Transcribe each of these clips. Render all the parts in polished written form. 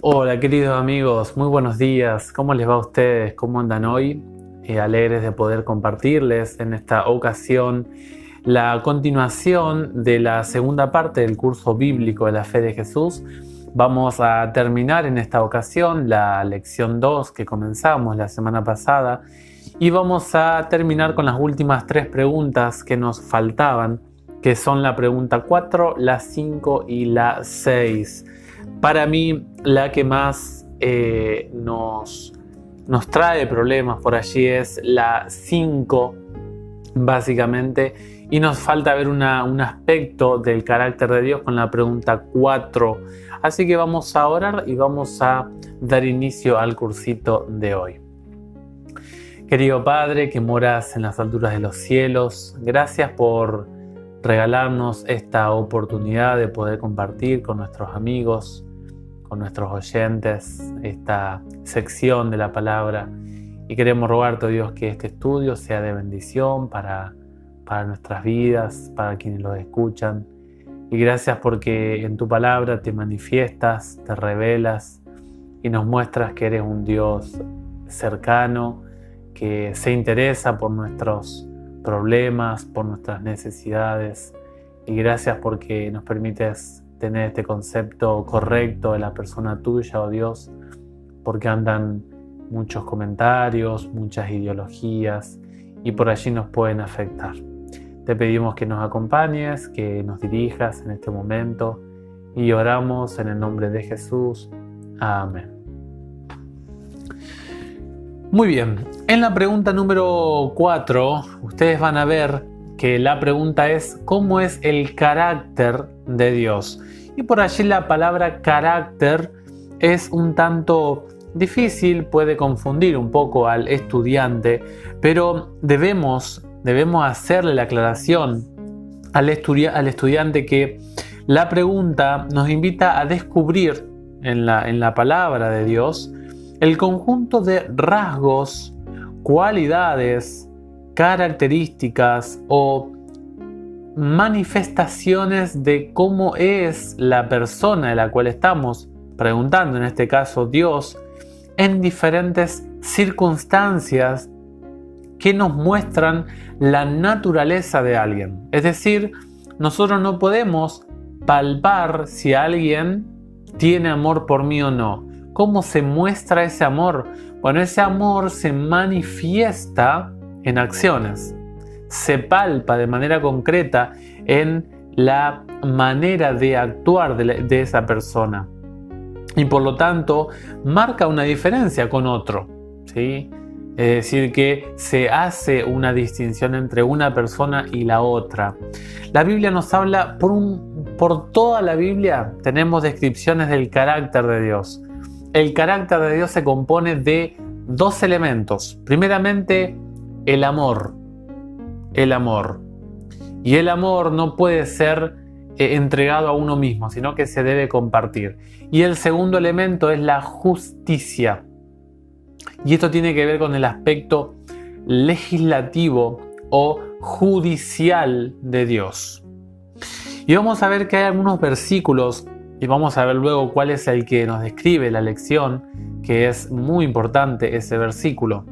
Hola queridos amigos, muy buenos días. ¿Cómo les va a ustedes? ¿Cómo andan hoy? Alegres de poder compartirles en esta ocasión la continuación de la segunda parte del curso bíblico de la fe de Jesús. Vamos a terminar en esta ocasión la lección 2 que comenzamos la semana pasada y vamos a terminar con las últimas 3 preguntas que nos faltaban, que son la pregunta 4, la 5 y la 6. Para mí, la que más nos trae problemas por allí es la 5, básicamente, y nos falta ver un aspecto del carácter de Dios con la pregunta 4. Así que vamos a orar y vamos a dar inicio al cursito de hoy. Querido Padre, que moras en las alturas de los cielos, gracias por regalarnos esta oportunidad de poder compartir con nuestros amigos, con nuestros oyentes, esta sección de la palabra. Y queremos rogarte, oh Dios, que este estudio sea de bendición para nuestras vidas, para quienes lo escuchan. Y gracias porque en tu palabra te manifiestas, te revelas y nos muestras que eres un Dios cercano, que se interesa por nuestros problemas, por nuestras necesidades. Y gracias porque nos permites tener este concepto correcto de la persona tuya, oh Dios, porque andan muchos comentarios, muchas ideologías y por allí nos pueden afectar. Te pedimos que nos acompañes, que nos dirijas en este momento y oramos en el nombre de Jesús. Amén. Muy bien, en la pregunta número 4, ustedes van a ver que la pregunta es ¿cómo es el carácter de Dios? Y por allí la palabra carácter es un tanto difícil, puede confundir un poco al estudiante, pero debemos hacerle la aclaración al estudiante que la pregunta nos invita a descubrir en la palabra de Dios el conjunto de rasgos, cualidades, características o manifestaciones de cómo es la persona de la cual estamos preguntando, en este caso Dios, en diferentes circunstancias que nos muestran la naturaleza de alguien. Es decir, nosotros no podemos palpar si alguien tiene amor por mí o no. ¿Cómo se muestra ese amor? Bueno, ese amor se manifiesta en acciones, se palpa de manera concreta en la manera de actuar de esa persona y por lo tanto marca una diferencia con otro, ¿sí? Es decir, que se hace una distinción entre una persona y la otra. La Biblia nos habla, por toda la Biblia tenemos descripciones del carácter de Dios. El carácter de Dios se compone de 2 elementos. Primeramente, el amor. El amor. Y el amor no puede ser entregado a uno mismo, sino que se debe compartir. Y el segundo elemento es la justicia. Y esto tiene que ver con el aspecto legislativo o judicial de Dios. Y vamos a ver que hay algunos versículos, y vamos a ver luego cuál es el que nos describe la lección, que es muy importante ese versículo.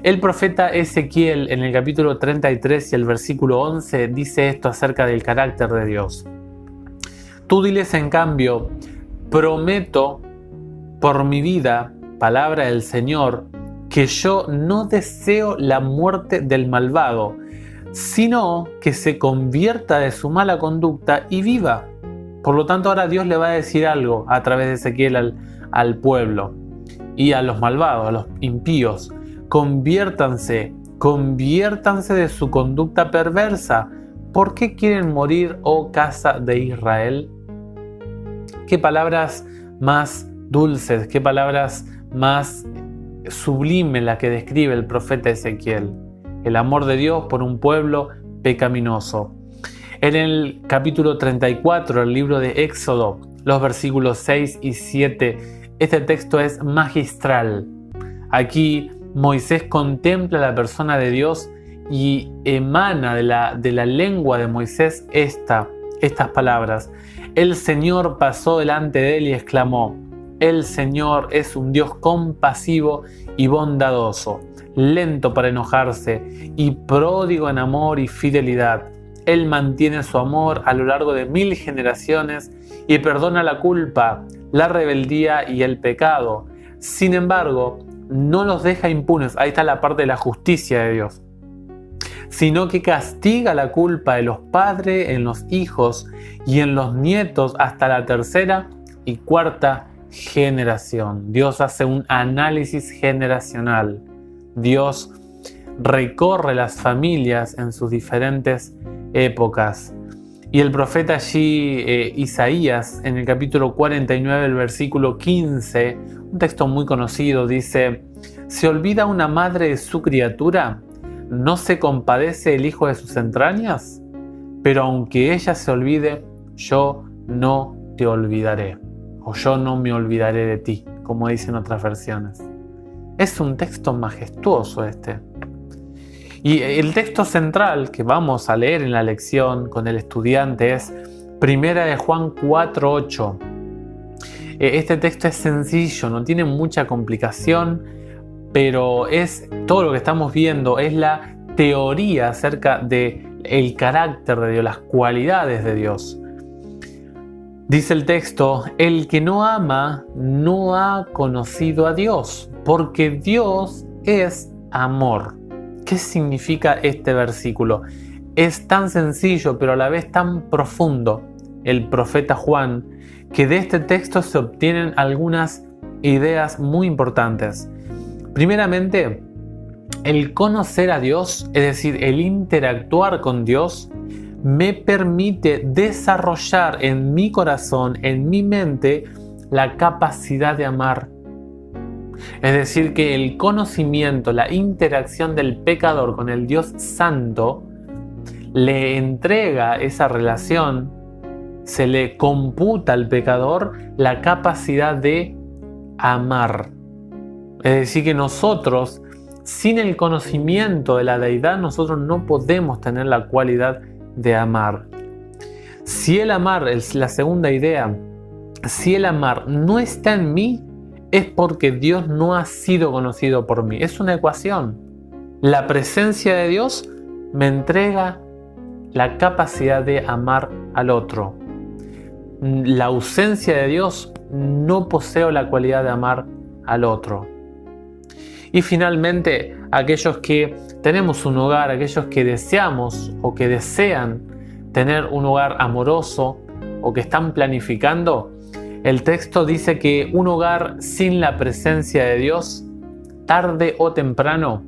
El profeta Ezequiel en el capítulo 33 y el versículo 11 dice esto acerca del carácter de Dios. Tú diles en cambio, prometo por mi vida, palabra del Señor, que yo no deseo la muerte del malvado, sino que se convierta de su mala conducta y viva. Por lo tanto, ahora Dios le va a decir algo a través de Ezequiel al pueblo y a los malvados, a los impíos. Conviértanse de su conducta perversa. ¿Por qué quieren morir, oh casa de Israel? Qué palabras más dulces, qué palabras más sublimes las que describe el profeta Ezequiel. El amor de Dios por un pueblo pecaminoso. En el capítulo 34 del libro de Éxodo, los versículos 6 y 7, este texto es magistral. Aquí Moisés contempla la persona de Dios y emana de la lengua de Moisés estas palabras. El Señor pasó delante de él y exclamó: El Señor es un Dios compasivo y bondadoso, lento para enojarse y pródigo en amor y fidelidad. Él mantiene su amor a lo largo de 1000 generaciones y perdona la culpa, la rebeldía y el pecado. Sin embargo, no los deja impunes. Ahí está la parte de la justicia de Dios. Sino que castiga la culpa de los padres en los hijos y en los nietos hasta la 3ª y 4ª generación. Dios hace un análisis generacional. Dios recorre las familias en sus diferentes épocas. Y el profeta allí, Isaías, en el capítulo 49, el versículo 15, un texto muy conocido, dice: ¿Se olvida una madre de su criatura? ¿No se compadece el hijo de sus entrañas? Pero aunque ella se olvide, yo no te olvidaré, o yo no me olvidaré de ti, como dicen otras versiones. Es un texto majestuoso este. Y el texto central que vamos a leer en la lección con el estudiante es 1 Juan 4:8. Este texto es sencillo, no tiene mucha complicación, pero es todo lo que estamos viendo, es la teoría acerca del carácter de Dios, las cualidades de Dios. Dice el texto: el que no ama no ha conocido a Dios, porque Dios es amor. ¿Qué significa este versículo? Es tan sencillo, pero a la vez tan profundo el profeta Juan, que de este texto se obtienen algunas ideas muy importantes. Primeramente, el conocer a Dios, es decir, el interactuar con Dios, me permite desarrollar en mi corazón, en mi mente, la capacidad de amar. Es decir, que el conocimiento, la interacción del pecador con el Dios Santo, le entrega esa relación, se le computa al pecador la capacidad de amar. Es decir, que nosotros, sin el conocimiento de la deidad, nosotros no podemos tener la cualidad de amar. Si el amar, es la segunda idea, si el amar no está en mí, es porque Dios no ha sido conocido por mí. Es una ecuación. La presencia de Dios me entrega la capacidad de amar al otro. La ausencia de Dios, no poseo la cualidad de amar al otro. Y finalmente, aquellos que tenemos un hogar, aquellos que deseamos o que desean tener un hogar amoroso o que están planificando, el texto dice que un hogar sin la presencia de Dios, tarde o temprano,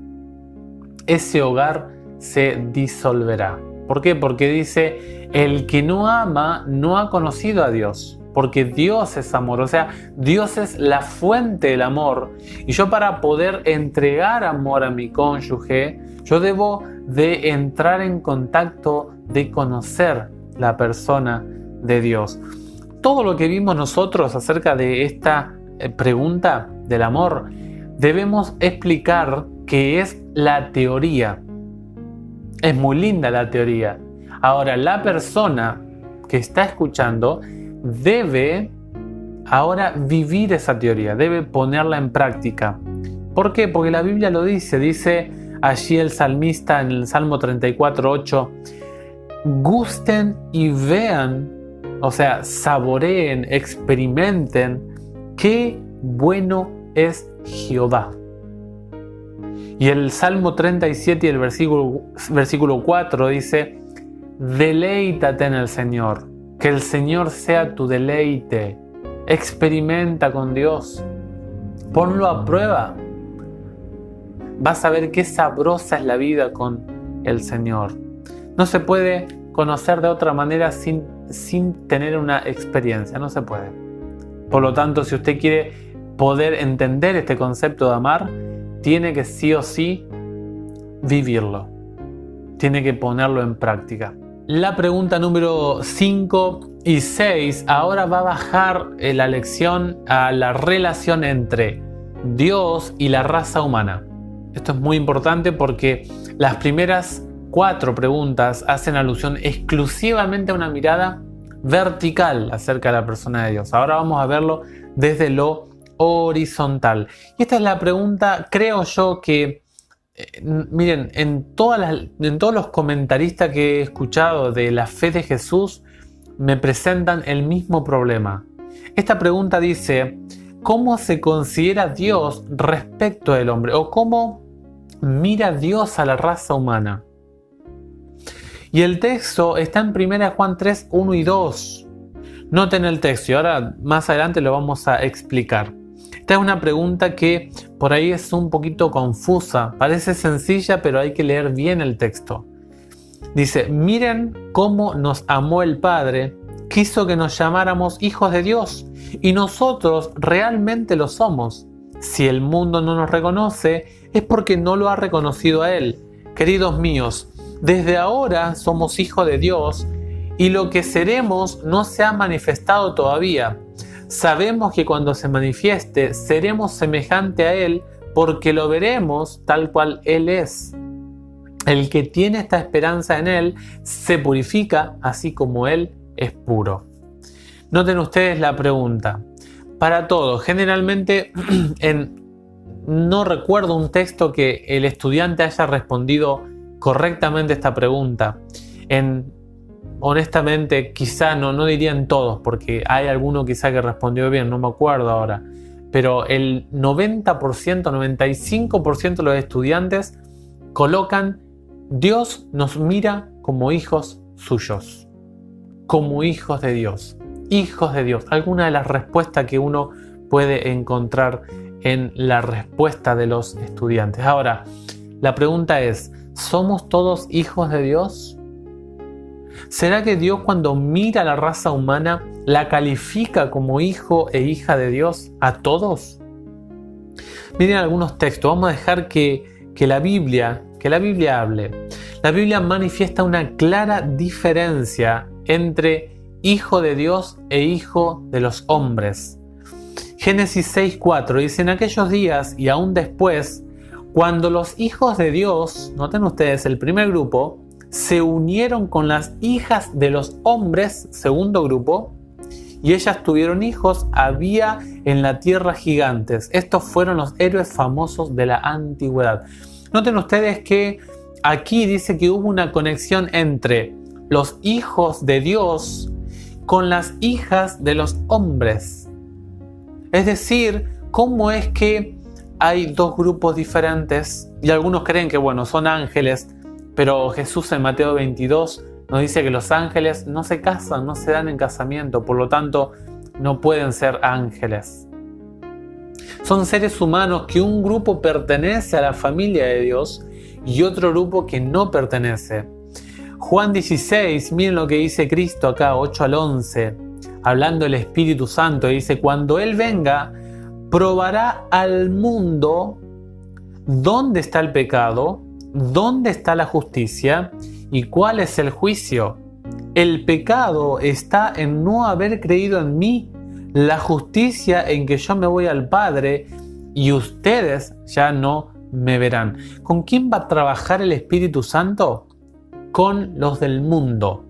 ese hogar se disolverá. ¿Por qué? Porque dice: el que no ama no ha conocido a Dios, porque Dios es amor, o sea, Dios es la fuente del amor. Y yo, para poder entregar amor a mi cónyuge, yo debo de entrar en contacto, de conocer la persona de Dios. Todo lo que vimos nosotros acerca de esta pregunta del amor, debemos explicar que es la teoría. Es muy linda la teoría. Ahora, la persona que está escuchando debe ahora vivir esa teoría, debe ponerla en práctica. ¿Por qué? Porque la Biblia lo dice allí el salmista en el Salmo 34:8: gusten y vean, o sea, saboreen, experimenten qué bueno es Jehová. Y el Salmo 37 y el versículo 4 dice: deleítate en el Señor, que el Señor sea tu deleite, experimenta con Dios, ponlo a prueba, vas a ver qué sabrosa es la vida con el Señor. No se puede conocer de otra manera sin tener una experiencia, no se puede. Por lo tanto, si usted quiere poder entender este concepto de amar, tiene que sí o sí vivirlo, tiene que ponerlo en práctica. La pregunta número 5 y 6 ahora va a bajar la lección a la relación entre Dios y la raza humana. Esto es muy importante porque las primeras 4 preguntas hacen alusión exclusivamente a una mirada vertical acerca de la persona de Dios. Ahora vamos a verlo desde lo horizontal. Y esta es la pregunta, creo yo, que miren, en todos los comentaristas que he escuchado de la fe de Jesús me presentan el mismo problema. Esta pregunta dice: ¿cómo se considera Dios respecto del hombre? ¿O cómo mira Dios a la raza humana? Y el texto está en 1 Juan 3, 1 y 2. Noten el texto y ahora más adelante lo vamos a explicar. Esta es una pregunta que por ahí es un poquito confusa, parece sencilla, pero hay que leer bien el texto. Dice: miren cómo nos amó el Padre, quiso que nos llamáramos hijos de Dios, y nosotros realmente lo somos. Si el mundo no nos reconoce, es porque no lo ha reconocido a Él. Queridos míos, desde ahora somos hijos de Dios, y lo que seremos no se ha manifestado todavía. Sabemos que cuando se manifieste, seremos semejante a Él, porque lo veremos tal cual Él es. El que tiene esta esperanza en Él se purifica así como Él es puro. Noten ustedes la pregunta. Para todos, generalmente no recuerdo un texto que el estudiante haya respondido correctamente esta pregunta. Honestamente, quizá no dirían todos, porque hay alguno quizá que respondió bien, no me acuerdo ahora. Pero el 90%, 95% de los estudiantes colocan: Dios nos mira como hijos suyos, como hijos de Dios. Hijos de Dios. Alguna de las respuestas que uno puede encontrar en la respuesta de los estudiantes. Ahora, la pregunta es: ¿somos todos hijos de Dios? ¿Será que Dios, cuando mira a la raza humana, la califica como hijo e hija de Dios a todos? Miren algunos textos. Vamos a dejar que la Biblia hable. La Biblia manifiesta una clara diferencia entre hijo de Dios e hijo de los hombres. Génesis 6:4 dice: en aquellos días y aún después, cuando los hijos de Dios, noten ustedes el primer grupo, se unieron con las hijas de los hombres, segundo grupo, y ellas tuvieron hijos, había en la tierra gigantes. Estos fueron los héroes famosos de la antigüedad. Noten ustedes que aquí dice que hubo una conexión entre los hijos de Dios con las hijas de los hombres. Es decir, ¿cómo es que hay dos grupos diferentes? Y algunos creen que, son ángeles, pero Jesús en Mateo 22 nos dice que los ángeles no se casan, no se dan en casamiento, por lo tanto no pueden ser ángeles. Son seres humanos que un grupo pertenece a la familia de Dios y otro grupo que no pertenece. Juan 16, miren lo que dice Cristo acá, 8 al 11, hablando del Espíritu Santo, dice: cuando Él venga, probará al mundo dónde está el pecado, dónde está la justicia y cuál es el juicio. El pecado está en no haber creído en mí, la justicia en que yo me voy al Padre y ustedes ya no me verán. ¿Con quién va a trabajar el Espíritu Santo? Con los del mundo.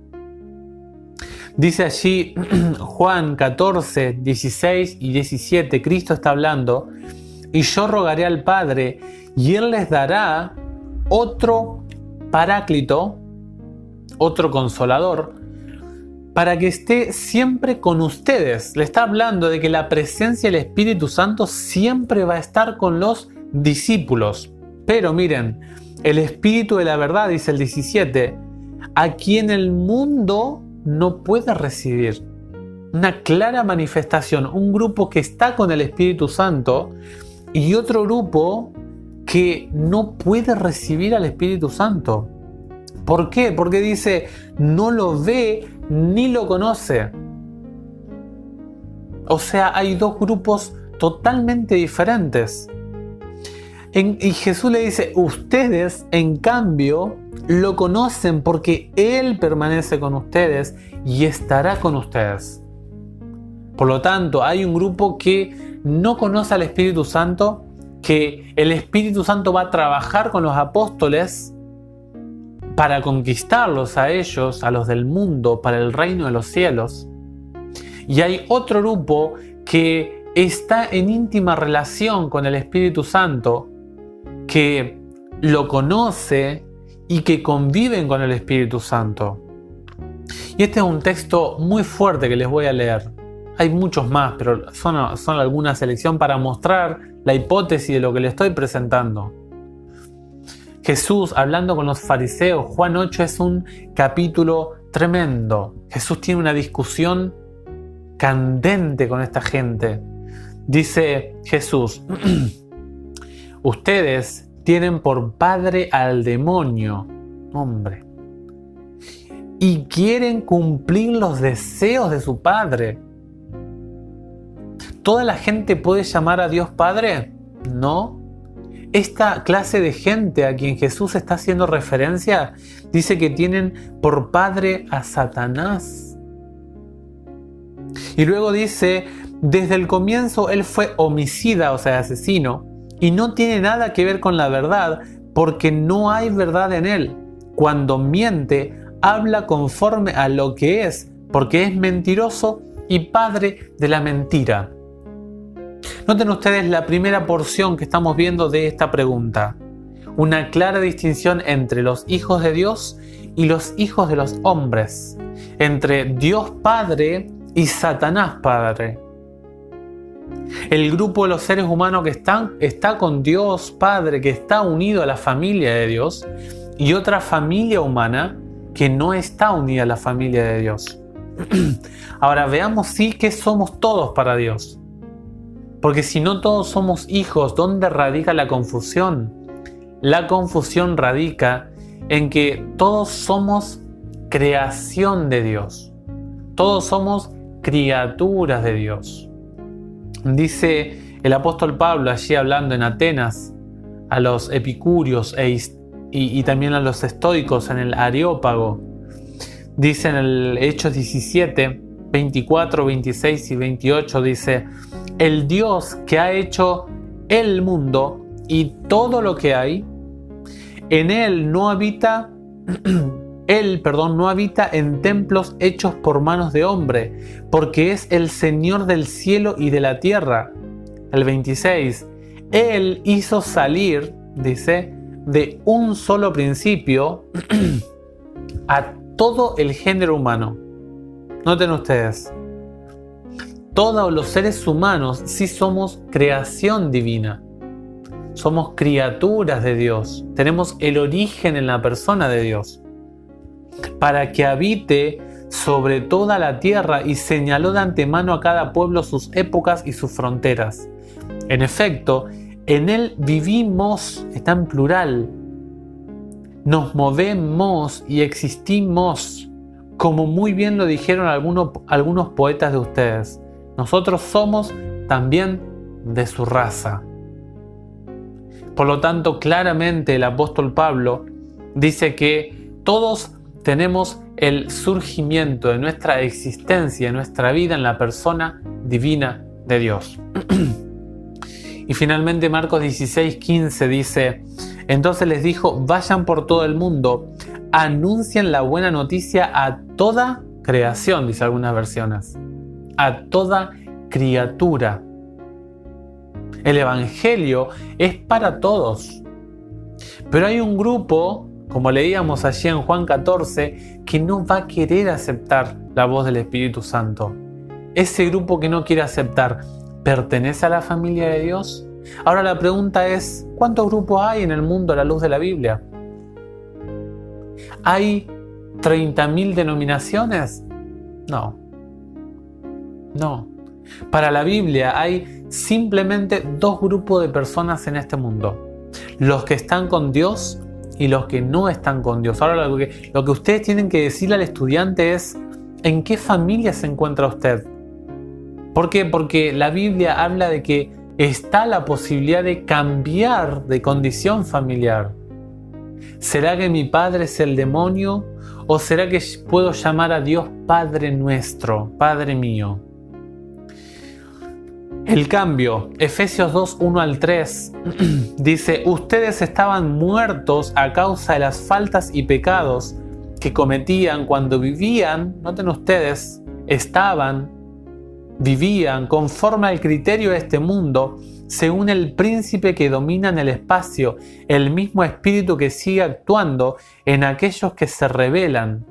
Dice allí Juan 14, 16 y 17, Cristo está hablando: y yo rogaré al Padre y Él les dará otro paráclito, otro consolador, para que esté siempre con ustedes. Le está hablando de que la presencia del Espíritu Santo siempre va a estar con los discípulos. Pero miren, el Espíritu de la verdad, dice el 17, a quien el mundo no puede recibir. Una clara manifestación, un grupo que está con el Espíritu Santo y otro grupo que no puede recibir al Espíritu Santo. ¿Por qué? Porque dice, no lo ve ni lo conoce. O sea, hay dos grupos totalmente diferentes. Y Jesús le dice, ustedes en cambio lo conocen porque Él permanece con ustedes y estará con ustedes. Por lo tanto, hay un grupo que no conoce al Espíritu Santo, que el Espíritu Santo va a trabajar con los apóstoles para conquistarlos a ellos, a los del mundo, para el reino de los cielos. Y hay otro grupo que está en íntima relación con el Espíritu Santo, que lo conoce y que conviven con el Espíritu Santo. Y este es un texto muy fuerte que les voy a leer. Hay muchos más, pero son alguna selección para mostrar la hipótesis de lo que les estoy presentando. Jesús hablando con los fariseos, Juan 8 es un capítulo tremendo. Jesús tiene una discusión candente con esta gente. Dice Jesús, ustedes tienen por padre al demonio, hombre, y quieren cumplir los deseos de su padre. ¿Toda la gente puede llamar a Dios Padre? No. Esta clase de gente a quien Jesús está haciendo referencia dice que tienen por padre a Satanás. Y luego dice, desde el comienzo él fue homicida, o sea, asesino, y no tiene nada que ver con la verdad, porque no hay verdad en él. Cuando miente, habla conforme a lo que es, porque es mentiroso y padre de la mentira. Noten ustedes la primera porción que estamos viendo de esta pregunta. Una clara distinción entre los hijos de Dios y los hijos de los hombres. Entre Dios Padre y Satanás Padre. El grupo de los seres humanos que está con Dios Padre, que está unido a la familia de Dios, y otra familia humana que no está unida a la familia de Dios. Ahora veamos qué somos todos para Dios. Porque si no todos somos hijos, ¿dónde radica la confusión? La confusión radica en que todos somos creación de Dios. Todos somos criaturas de Dios. Dice el apóstol Pablo allí hablando en Atenas a los epicúreos y también a los estoicos en el Areópago. Dice en el Hechos 17, 24, 26 y 28, dice: el Dios que ha hecho el mundo y todo lo que hay, en él no habita, no habita en templos hechos por manos de hombre, porque es el Señor del cielo y de la tierra. El 26, él hizo salir, dice, de un solo principio a todo el género humano. Noten ustedes, todos los seres humanos sí somos creación divina. Somos criaturas de Dios. Tenemos el origen en la persona de Dios. Para que habite sobre toda la tierra y señaló de antemano a cada pueblo sus épocas y sus fronteras. En efecto, en él vivimos, está en plural, nos movemos y existimos, como muy bien lo dijeron algunos poetas de ustedes. Nosotros somos también de su raza. Por lo tanto, claramente el apóstol Pablo dice que todos tenemos el surgimiento de nuestra existencia, de nuestra vida en la persona divina de Dios. Y finalmente Marcos 16:15 dice: entonces les dijo, vayan por todo el mundo, anuncien la buena noticia a toda creación, dice algunas versiones, a toda criatura. El evangelio es para todos. Pero hay un grupo, como leíamos allí en Juan 14, que no va a querer aceptar la voz del Espíritu Santo. Ese grupo que no quiere aceptar, ¿pertenece a la familia de Dios? Ahora la pregunta es, ¿cuántos grupos hay en el mundo a la luz de la Biblia? ¿Hay 30.000 denominaciones? No. Para la Biblia hay simplemente dos grupos de personas en este mundo. Los que están con Dios y los que no están con Dios. Ahora lo que ustedes tienen que decirle al estudiante es, ¿en qué familia se encuentra usted? ¿Por qué? Porque la Biblia habla de que está la posibilidad de cambiar de condición familiar. ¿Será que mi padre es el demonio? ¿O será que puedo llamar a Dios Padre nuestro, Padre mío? El cambio, Efesios 2, 1 al 3, dice: ustedes estaban muertos a causa de las faltas y pecados que cometían cuando vivían, noten ustedes, estaban vivían conforme al criterio de este mundo, según el príncipe que domina en el espacio, el mismo espíritu que sigue actuando en aquellos que se rebelan.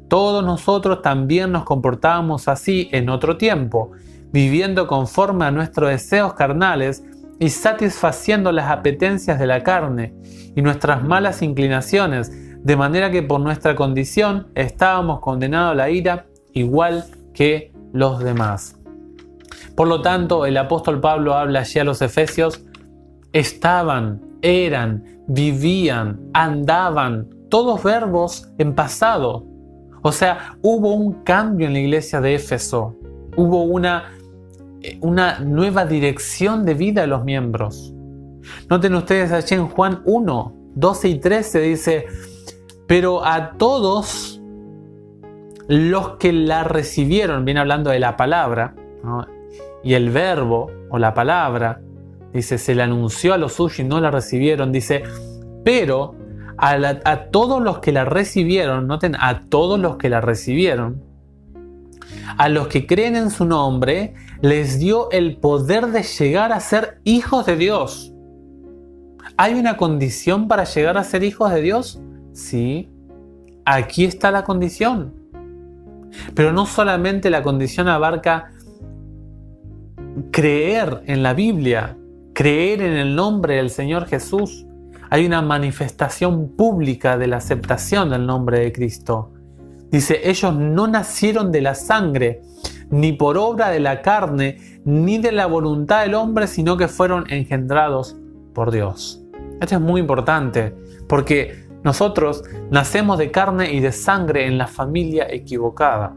Todos nosotros también nos comportábamos así en otro tiempo, viviendo conforme a nuestros deseos carnales y satisfaciendo las apetencias de la carne y nuestras malas inclinaciones, de manera que por nuestra condición estábamos condenados a la ira igual que los demás. Por lo tanto, el apóstol Pablo habla allí a los Efesios: estaban, eran, vivían, andaban, todos verbos en pasado. O sea, hubo un cambio en la iglesia de Éfeso, hubo una nueva dirección de vida de los miembros. Noten ustedes allí en Juan 1, 12 y 13 dice: pero a todos los que la recibieron, viene hablando de la palabra, ¿no? Y el verbo o la palabra, dice, se le anunció a los suyos y no la recibieron. Dice, pero a todos los que la recibieron, noten, a todos los que la recibieron, a los que creen en su nombre, les dio el poder de llegar a ser hijos de Dios. ¿Hay una condición para llegar a ser hijos de Dios? Sí, aquí está la condición. Pero no solamente la condición abarca creer en la Biblia, creer en el nombre del Señor Jesús. Hay una manifestación pública de la aceptación del nombre de Cristo. Dice, ellos no nacieron de la sangre, ni por obra de la carne, ni de la voluntad del hombre, sino que fueron engendrados por Dios. Esto es muy importante, porque nosotros nacemos de carne y de sangre en la familia equivocada.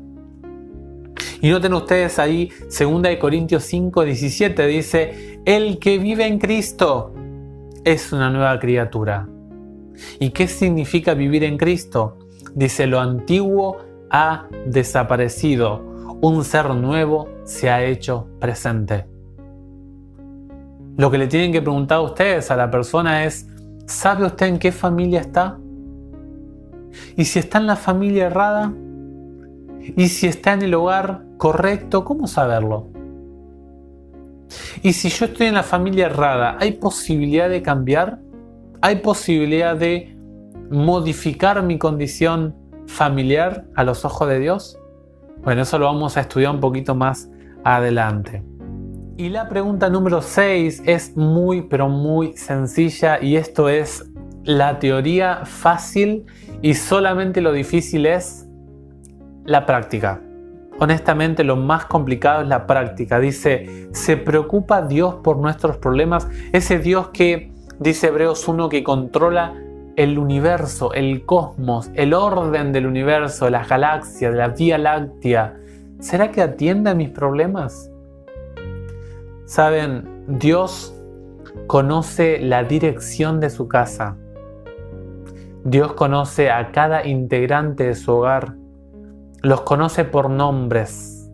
Y noten ustedes ahí, 2 Corintios 5, 17, dice, el que vive en Cristo es una nueva criatura. ¿Y qué significa vivir en Cristo? Dice, lo antiguo ha desaparecido, un ser nuevo se ha hecho presente. Lo que le tienen que preguntar a ustedes, a la persona, es, ¿sabe usted en qué familia está? Y si está en la familia errada, y si está en el hogar correcto, ¿cómo saberlo? Y si yo estoy en la familia errada, ¿hay posibilidad de cambiar? ¿Hay posibilidad de modificar mi condición familiar a los ojos de Dios? Bueno, eso lo vamos a estudiar un poquito más adelante. Y la pregunta número 6 es muy, pero muy sencilla, y esto es la teoría fácil y solamente lo difícil es la práctica. Honestamente, lo más complicado es la práctica. Dice, ¿se preocupa Dios por nuestros problemas? Ese Dios que, dice Hebreos 1, que controla el universo, el cosmos, el orden del universo, de las galaxias, de la Vía Láctea. ¿Será que atiende a mis problemas? Saben, Dios conoce la dirección de su casa. Dios conoce a cada integrante de su hogar. Los conoce por nombres.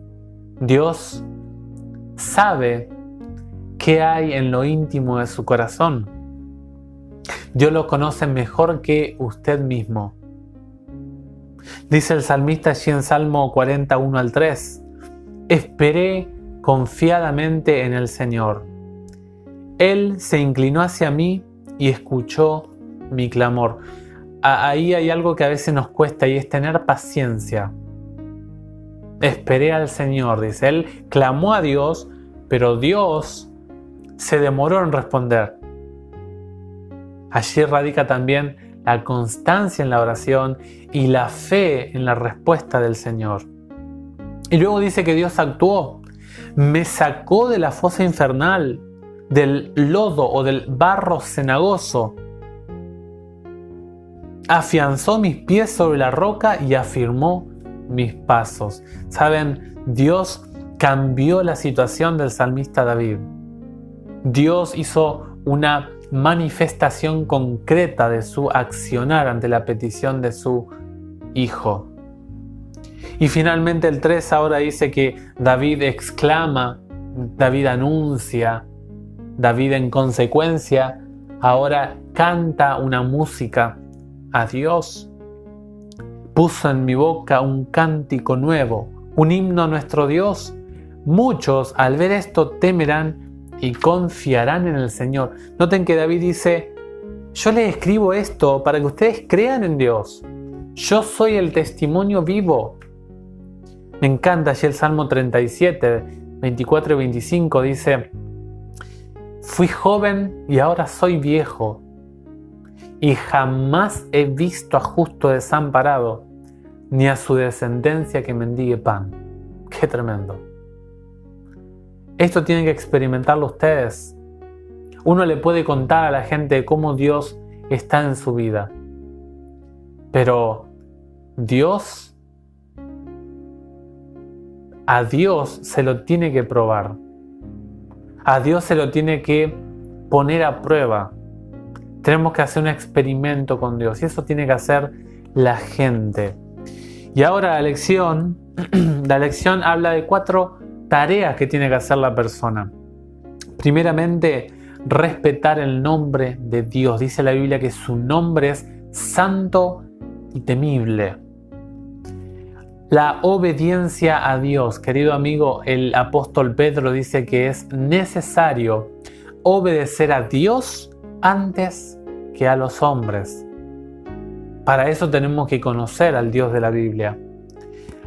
Dios sabe qué hay en lo íntimo de su corazón. Dios lo conoce mejor que usted mismo. Dice el salmista allí en Salmo 41 al 3, esperé confiadamente en el Señor. Él se inclinó hacia mí y escuchó mi clamor. Ahí hay algo que a veces nos cuesta y es tener paciencia. Esperé al Señor, dice. Él clamó a Dios, pero Dios se demoró en responder. Allí radica también la constancia en la oración y la fe en la respuesta del Señor. Y luego dice que Dios actuó. Me sacó de la fosa infernal, del lodo o del barro cenagoso. Afianzó mis pies sobre la roca y afirmó mis pasos. Saben, Dios cambió la situación del salmista David. Dios hizo una manifestación concreta de su accionar ante la petición de su hijo. Y finalmente el 3 ahora dice que David exclama, David anuncia, David en consecuencia ahora canta una música a Dios. Puso en mi boca un cántico nuevo, un himno a nuestro Dios. Muchos al ver esto temerán y confiarán en el Señor. Noten que David dice, yo les escribo esto para que ustedes crean en Dios. Yo soy el testimonio vivo. Me encanta allí el Salmo 37, 24 y 25 dice, fui joven y ahora soy viejo, y jamás he visto a justo desamparado, ni a su descendencia que mendigue pan. ¡Qué tremendo! Esto tienen que experimentarlo ustedes. Uno le puede contar a la gente cómo Dios está en su vida, pero a Dios se lo tiene que probar. A Dios se lo tiene que poner a prueba. Tenemos que hacer un experimento con Dios y eso tiene que hacer la gente. Y ahora la lección habla de 4 tareas que tiene que hacer la persona. Primeramente, respetar el nombre de Dios. Dice la Biblia que su nombre es santo y temible. La obediencia a Dios, querido amigo, el apóstol Pedro dice que es necesario obedecer a Dios antes que a los hombres. Para eso tenemos que conocer al Dios de la Biblia.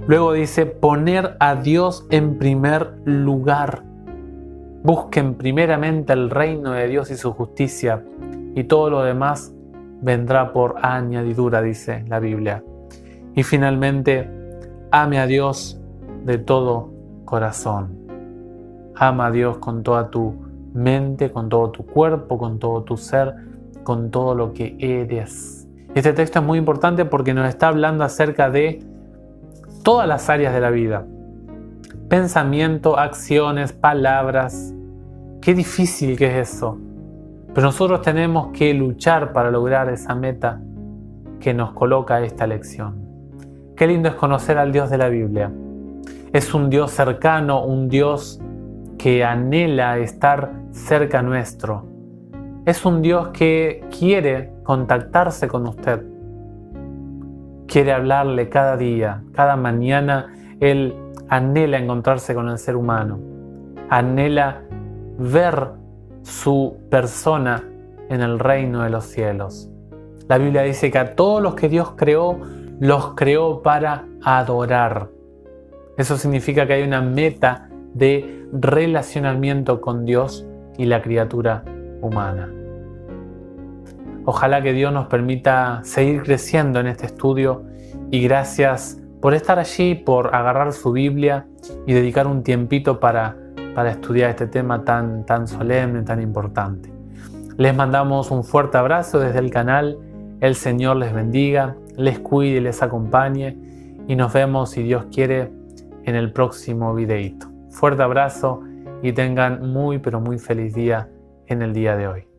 Luego dice poner a Dios en primer lugar. Busquen primeramente el reino de Dios y su justicia, y todo lo demás vendrá por añadidura, dice la Biblia. Y finalmente, ame a Dios de todo corazón. Ama a Dios con toda tu mente, con todo tu cuerpo, con todo tu ser, con todo lo que eres. Este texto es muy importante porque nos está hablando acerca de todas las áreas de la vida. Pensamiento, acciones, palabras. Qué difícil que es eso. Pero nosotros tenemos que luchar para lograr esa meta que nos coloca esta lección. Qué lindo es conocer al Dios de la Biblia. Es un Dios cercano, un Dios que anhela estar cerca nuestro. Es un Dios que quiere contactarse con usted. Quiere hablarle cada día, cada mañana. Él anhela encontrarse con el ser humano. Anhela ver su persona en el reino de los cielos. La Biblia dice que a todos los que Dios creó, los creó para adorar. Eso significa que hay una meta de relacionamiento con Dios y la criatura humana. Ojalá que Dios nos permita seguir creciendo en este estudio y gracias por estar allí, por agarrar su Biblia y dedicar un tiempito para estudiar este tema tan solemne, tan importante. Les mandamos un fuerte abrazo desde el canal. El Señor les bendiga, les cuide y les acompañe y nos vemos, si Dios quiere, en el próximo videito. Fuerte abrazo y tengan muy pero muy feliz día en el día de hoy.